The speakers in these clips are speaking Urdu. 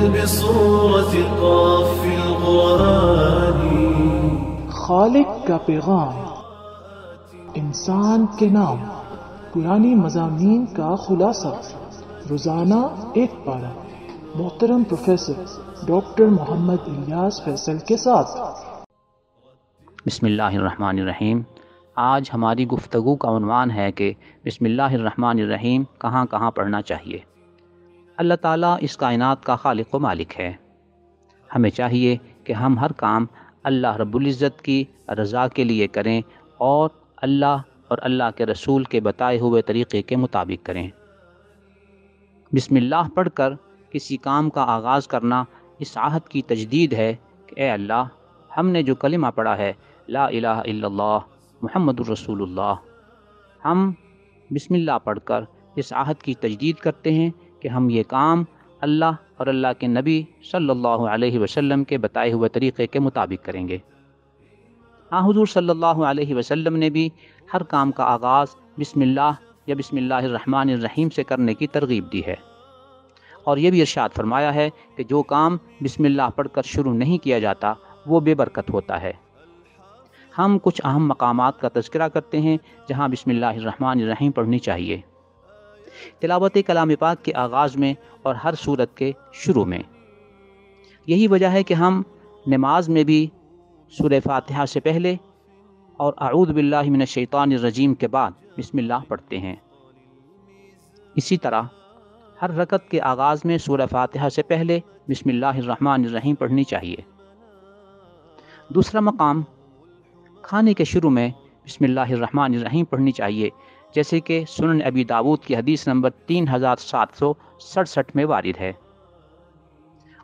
بصورة قاف في القرآن. خالق کا پیغام، انسان کے نام، پرانی مضامین کا خلاصہ، روزانہ ایک پارہ، محترم پروفیسر ڈاکٹر محمد الیاس فیصل کے ساتھ۔ بسم اللہ الرحمن الرحیم۔ آج ہماری گفتگو کا عنوان ہے کہ بسم اللہ الرحمن الرحیم کہاں کہاں پڑھنا چاہیے۔ اللہ تعالیٰ اس کائنات کا خالق و مالک ہے۔ ہمیں چاہیے کہ ہم ہر کام اللہ رب العزت کی رضا کے لیے کریں اور اللہ اور اللہ کے رسول کے بتائے ہوئے طریقے کے مطابق کریں۔ بسم اللہ پڑھ کر کسی کام کا آغاز کرنا اس عہد کی تجدید ہے کہ اے اللہ، ہم نے جو کلمہ پڑھا ہے لا الہ الا اللہ محمد الرسول اللہ، ہم بسم اللہ پڑھ کر اس عہد کی تجدید کرتے ہیں کہ ہم یہ کام اللہ اور اللہ کے نبی صلی اللہ علیہ وسلم کے بتائے ہوئے طریقے کے مطابق کریں گے۔ حضور صلی اللہ علیہ وسلم نے بھی ہر کام کا آغاز بسم اللہ یا بسم اللہ الرحمن الرحیم سے کرنے کی ترغیب دی ہے، اور یہ بھی ارشاد فرمایا ہے کہ جو کام بسم اللہ پڑھ کر شروع نہیں کیا جاتا وہ بے برکت ہوتا ہے۔ ہم کچھ اہم مقامات کا تذکرہ کرتے ہیں جہاں بسم اللہ الرحمن الرحیم پڑھنی چاہیے۔ تلاوت کلام پاک کے آغاز میں اور ہر سورت کے شروع میں۔ یہی وجہ ہے کہ ہم نماز میں بھی سورہ فاتحہ سے پہلے اور اعوذ باللہ من الشیطان الرجیم کے بعد بسم اللہ پڑھتے ہیں۔ اسی طرح ہر رکعت کے آغاز میں سورہ فاتحہ سے پہلے بسم اللہ الرحمن الرحیم پڑھنی چاہیے۔ دوسرا مقام، کھانے کے شروع میں بسم اللہ الرحمن الرحیم پڑھنی چاہیے، جیسے کہ سنن ابی داؤد کی حدیث نمبر 3767 میں وارد ہے۔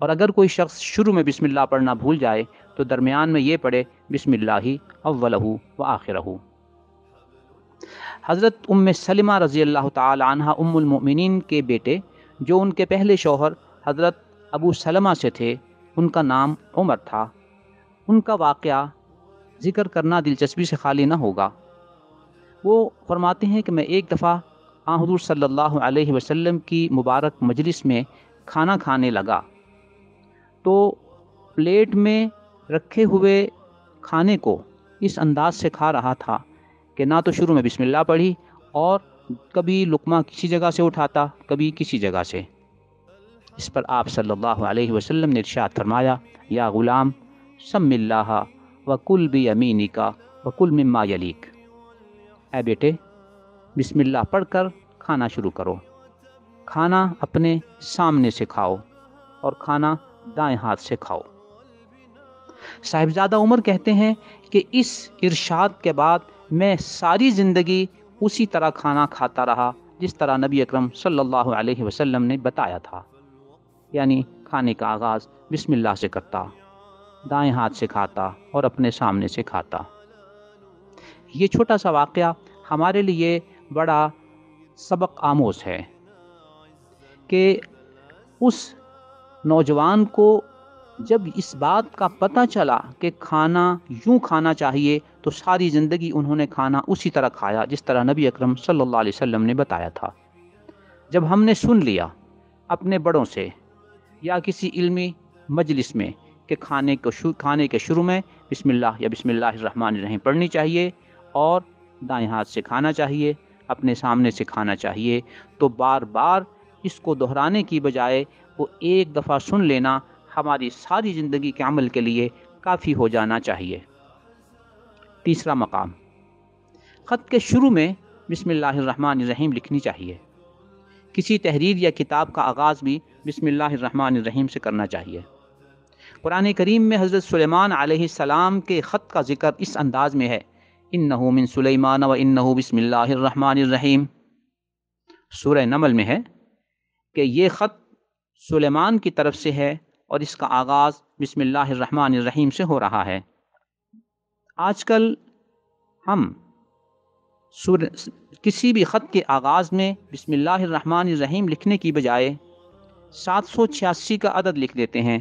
اور اگر کوئی شخص شروع میں بسم اللہ پڑھنا بھول جائے تو درمیان میں یہ پڑھے بسم اللہ اولہ و آخرہ۔ حضرت ام سلمہ رضی اللہ تعالی عنہ ام المؤمنین کے بیٹے جو ان کے پہلے شوہر حضرت ابو سلمہ سے تھے، ان کا نام عمر تھا۔ ان کا واقعہ ذکر کرنا دلچسپی سے خالی نہ ہوگا۔ وہ فرماتے ہیں کہ میں ایک دفعہ حضور صلی اللہ علیہ وسلم کی مبارک مجلس میں کھانا کھانے لگا تو پلیٹ میں رکھے ہوئے کھانے کو اس انداز سے کھا رہا تھا کہ نہ تو شروع میں بسم اللہ پڑھی اور کبھی لقمہ کسی جگہ سے اٹھاتا کبھی کسی جگہ سے۔ اس پر آپ صلی اللہ علیہ وسلم نے ارشاد فرمایا یا غلام سم اللہ وکل بیمینک وکل مما یلیک، اے بیٹے بسم اللہ پڑھ کر کھانا شروع کرو، کھانا اپنے سامنے سے کھاؤ اور کھانا دائیں ہاتھ سے کھاؤ۔ صاحبزادہ عمر کہتے ہیں کہ اس ارشاد کے بعد میں ساری زندگی اسی طرح کھانا کھاتا رہا جس طرح نبی اکرم صلی اللہ علیہ وسلم نے بتایا تھا، یعنی کھانے کا آغاز بسم اللہ سے کرتا، دائیں ہاتھ سے کھاتا اور اپنے سامنے سے کھاتا۔ یہ چھوٹا سا واقعہ ہمارے لیے بڑا سبق آموز ہے کہ اس نوجوان کو جب اس بات کا پتہ چلا کہ کھانا یوں کھانا چاہیے تو ساری زندگی انہوں نے کھانا اسی طرح کھایا جس طرح نبی اکرم صلی اللہ علیہ وسلم نے بتایا تھا۔ جب ہم نے سن لیا اپنے بڑوں سے یا کسی علمی مجلس میں کہ کھانے کے شروع میں بسم اللہ یا بسم اللہ الرحمن الرحیم پڑھنی چاہیے اور دائیں ہاتھ سے کھانا چاہیے، اپنے سامنے سے کھانا چاہیے، تو بار بار اس کو دہرانے کی بجائے وہ ایک دفعہ سن لینا ہماری ساری زندگی کے عمل کے لیے کافی ہو جانا چاہیے۔ تیسرا مقام، خط کے شروع میں بسم اللہ الرحمن الرحیم لکھنی چاہیے۔ کسی تحریر یا کتاب کا آغاز بھی بسم اللہ الرحمن الرحیم سے کرنا چاہیے۔ قرآن کریم میں حضرت سلیمان علیہ السلام کے خط کا ذکر اس انداز میں ہے انہ من سلیمان و انہ بسم اللہ الرحمن الرحیم۔ سورہ نمل میں ہے کہ یہ خط سلیمان کی طرف سے ہے اور اس کا آغاز بسم اللہ الرحمن الرحیم سے ہو رہا ہے۔ آج کل ہم کسی بھی خط کے آغاز میں بسم اللہ الرحمن الرحیم لکھنے کی بجائے 786 کا عدد لکھ دیتے ہیں۔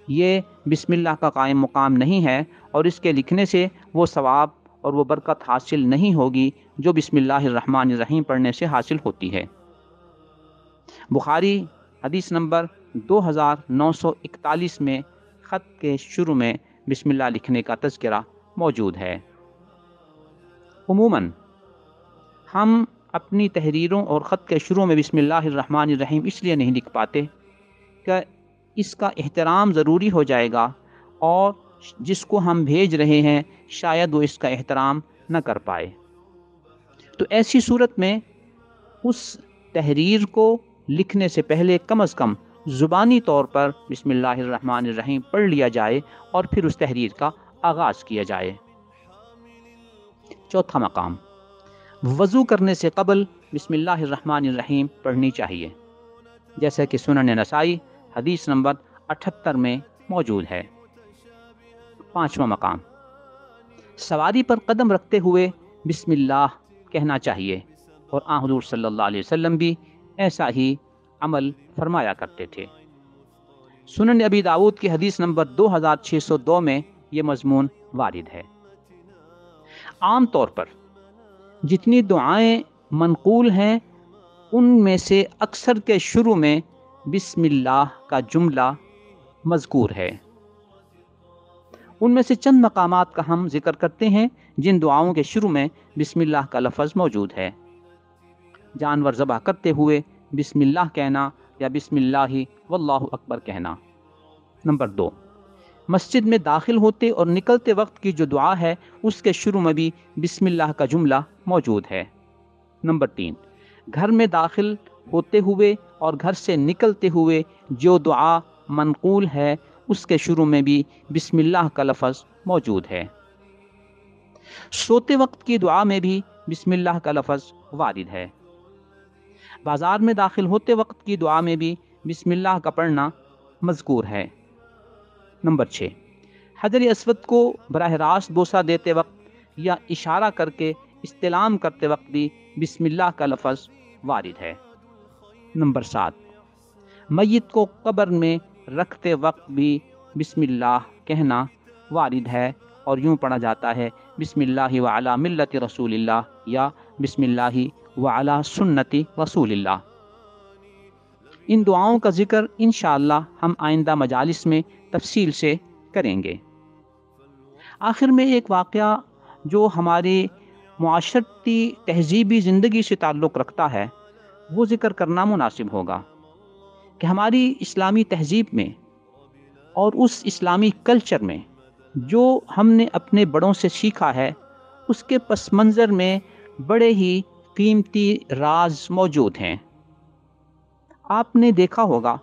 یہ بسم اللہ کا قائم مقام نہیں ہے اور اس کے لکھنے سے وہ ثواب اور وہ برکت حاصل نہیں ہوگی جو بسم اللہ الرحمن الرحیم پڑھنے سے حاصل ہوتی ہے۔ بخاری حدیث نمبر 2941 میں خط کے شروع میں بسم اللہ لکھنے کا تذکرہ موجود ہے۔ عموماً ہم اپنی تحریروں اور خط کے شروع میں بسم اللہ الرحمن الرحیم اس لیے نہیں لکھ پاتے کہ اس کا احترام ضروری ہو جائے گا، اور جس کو ہم بھیج رہے ہیں شاید وہ اس کا احترام نہ کر پائے۔ تو ایسی صورت میں اس تحریر کو لکھنے سے پہلے کم از کم زبانی طور پر بسم اللہ الرحمن الرحیم پڑھ لیا جائے اور پھر اس تحریر کا آغاز کیا جائے۔ چوتھا مقام، وضو کرنے سے قبل بسم اللہ الرحمن الرحیم پڑھنی چاہیے، جیسا کہ سنن نسائی حدیث نمبر 78 میں موجود ہے۔ پانچواں مقام، سواری پر قدم رکھتے ہوئے بسم اللہ کہنا چاہیے، اور آن حضور صلی اللہ علیہ وسلم بھی ایسا ہی عمل فرمایا کرتے تھے۔ سنن ابی داؤد کی حدیث نمبر 2602 میں یہ مضمون وارد ہے۔ عام طور پر جتنی دعائیں منقول ہیں ان میں سے اکثر کے شروع میں بسم اللہ کا جملہ مذکور ہے۔ ان میں سے چند مقامات کا ہم ذکر کرتے ہیں جن دعاؤں کے شروع میں بسم اللہ کا لفظ موجود ہے۔ جانور ذبح کرتے ہوئے بسم اللہ کہنا یا بسم اللہ واللہ اکبر کہنا۔ نمبر 2، مسجد میں داخل ہوتے اور نکلتے وقت کی جو دعا ہے اس کے شروع میں بھی بسم اللہ کا جملہ موجود ہے۔ نمبر 3، گھر میں داخل ہوتے ہوئے اور گھر سے نکلتے ہوئے جو دعا منقول ہے اس کے شروع میں بھی بسم اللہ کا لفظ موجود ہے۔ سوتے وقت کی دعا میں بھی بسم اللہ کا لفظ وارد ہے۔ بازار میں داخل ہوتے وقت کی دعا میں بھی بسم اللہ کا پڑھنا مذکور ہے۔ نمبر 6، حجر اسود کو براہ راست بوسہ دیتے وقت یا اشارہ کر کے استلام کرتے وقت بھی بسم اللہ کا لفظ وارد ہے۔ نمبر 7، میت کو قبر میں رکھتے وقت بھی بسم اللہ کہنا وارد ہے، اور یوں پڑھا جاتا ہے بسم اللہ وعلی ملت رسول اللہ یا بسم اللہ وعلی سنت رسول اللہ۔ ان دعاؤں کا ذکر انشاءاللہ ہم آئندہ مجالس میں تفصیل سے کریں گے۔ آخر میں ایک واقعہ جو ہماری معاشرتی تہذیبی زندگی سے تعلق رکھتا ہے وہ ذکر کرنا مناسب ہوگا کہ ہماری اسلامی تہذیب میں اور اس اسلامی کلچر میں جو ہم نے اپنے بڑوں سے سیکھا ہے اس کے پس منظر میں بڑے ہی قیمتی راز موجود ہیں۔ آپ نے دیکھا ہوگا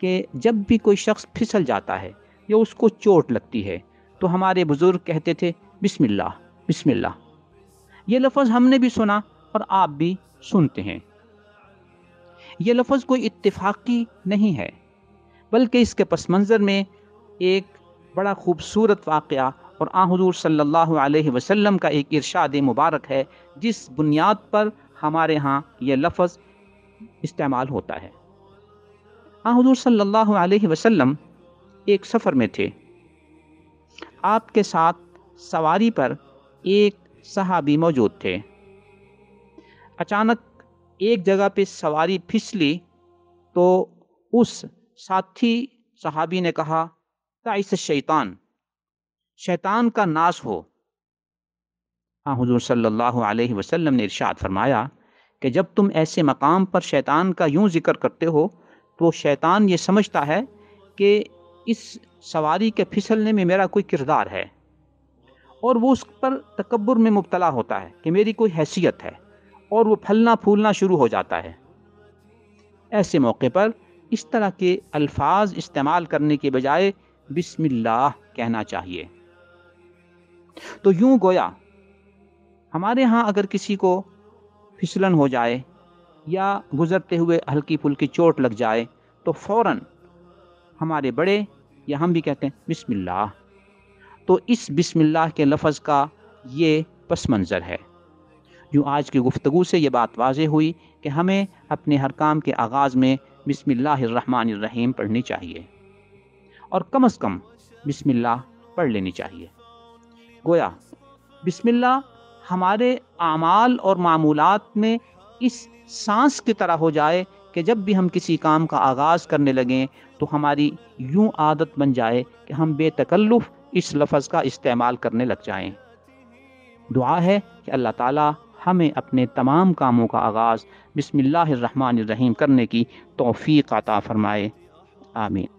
کہ جب بھی کوئی شخص پھسل جاتا ہے یا اس کو چوٹ لگتی ہے تو ہمارے بزرگ کہتے تھے بسم اللہ بسم اللہ۔ یہ لفظ ہم نے بھی سنا اور آپ بھی سنتے ہیں۔ یہ لفظ کوئی اتفاقی نہیں ہے، بلکہ اس کے پس منظر میں ایک بڑا خوبصورت واقعہ اور آن حضور صلی اللہ علیہ وسلم کا ایک ارشاد مبارک ہے جس بنیاد پر ہمارے ہاں یہ لفظ استعمال ہوتا ہے۔ آن حضور صلی اللہ علیہ وسلم ایک سفر میں تھے۔ آپ کے ساتھ سواری پر ایک صحابی موجود تھے۔ اچانک ایک جگہ پہ سواری پھسلی تو اس ساتھی صحابی نے کہا تعیس الشیطان، شیطان کا ناس ہو۔ حضور صلی اللہ علیہ وسلم نے ارشاد فرمایا کہ جب تم ایسے مقام پر شیطان کا یوں ذکر کرتے ہو تو شیطان یہ سمجھتا ہے کہ اس سواری کے پھسلنے میں میرا کوئی کردار ہے، اور وہ اس پر تکبر میں مبتلا ہوتا ہے کہ میری کوئی حیثیت ہے، اور وہ پھلنا پھولنا شروع ہو جاتا ہے۔ ایسے موقع پر اس طرح کے الفاظ استعمال کرنے کے بجائے بسم اللہ کہنا چاہیے۔ تو یوں گویا ہمارے ہاں اگر کسی کو پھسلن ہو جائے یا گزرتے ہوئے ہلکی پھلکی چوٹ لگ جائے تو فوراً ہمارے بڑے یا ہم بھی کہتے ہیں بسم اللہ۔ تو اس بسم اللہ کے لفظ کا یہ پس منظر ہے۔ جو آج کی گفتگو سے یہ بات واضح ہوئی کہ ہمیں اپنے ہر کام کے آغاز میں بسم اللہ الرحمن الرحیم پڑھنی چاہیے، اور کم از کم بسم اللہ پڑھ لینی چاہیے۔ گویا بسم اللہ ہمارے اعمال اور معمولات میں اس سانس کی طرح ہو جائے کہ کہ جب بھی ہم کسی کام کا آغاز کرنے لگیں تو ہماری یوں عادت بن جائے کہ ہم بے تکلف اس لفظ کا استعمال کرنے لگ جائیں۔ دعا ہے کہ اللہ تعالی ہمیں اپنے تمام کاموں کا آغاز بسم اللہ الرحمن الرحیم کرنے کی توفیق عطا فرمائے، آمین۔